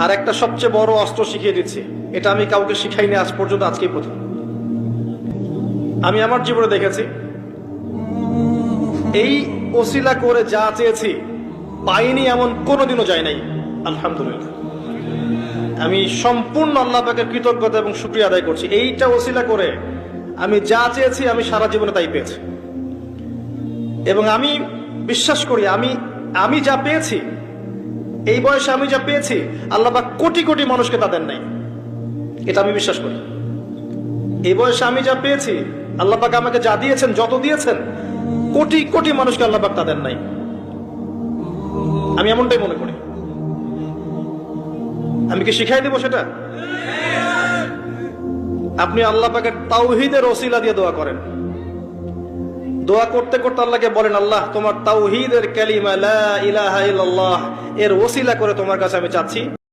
আর একটা সবচেয়ে বড় অস্ত্র শিখিয়ে দিচ্ছি, এটা আমি কাউকে শিখাইনি আজ পর্যন্ত, আজকেই প্রথম। আমি আমার জীবনে দেখেছি এই ওসিলা করে যা চেয়েছি পাইনি এমন কোনোদিনও যায় নাই। আলহামদুলিল্লাহ, আমি সম্পূর্ণ আল্লাহ পাকের কৃতজ্ঞতা এবং শুকরিয়া আদায় করছি। এইটা ওসিলা করে আমি যা চেয়েছি আমি সারা জীবনে তাই পেয়েছি। এবং আমি বিশ্বাস করি আমি যা পেয়েছি, এই বয়সে আমি যা পেয়েছি, আল্লাহ পাক কোটি কোটি মানুষকে তা দেন নাই, এটা আমি বিশ্বাস করি। এই বয়সে আমি যা পেয়েছি, আল্লাহ পাক আমাকে যা দিয়েছেন, যত দিয়েছেন, কোটি কোটি মানুষকে আল্লাহ পাক তা দেন নাই, আমি এমনটাই মনে করি। আমি কি শিখাই দেবো সেটা? আপনি আল্লাহ পাকের তাওহীদের ওসিলা দিয়ে দোয়া করেন। দোয়া করতে করতে আল্লাহকে বলেন, আল্লাহ তোমার তাওহীদের কালিমা লা ইলাহা ইল্লাল্লাহ এর ওসিলা করে তোমার কাছে আমি চাচ্ছি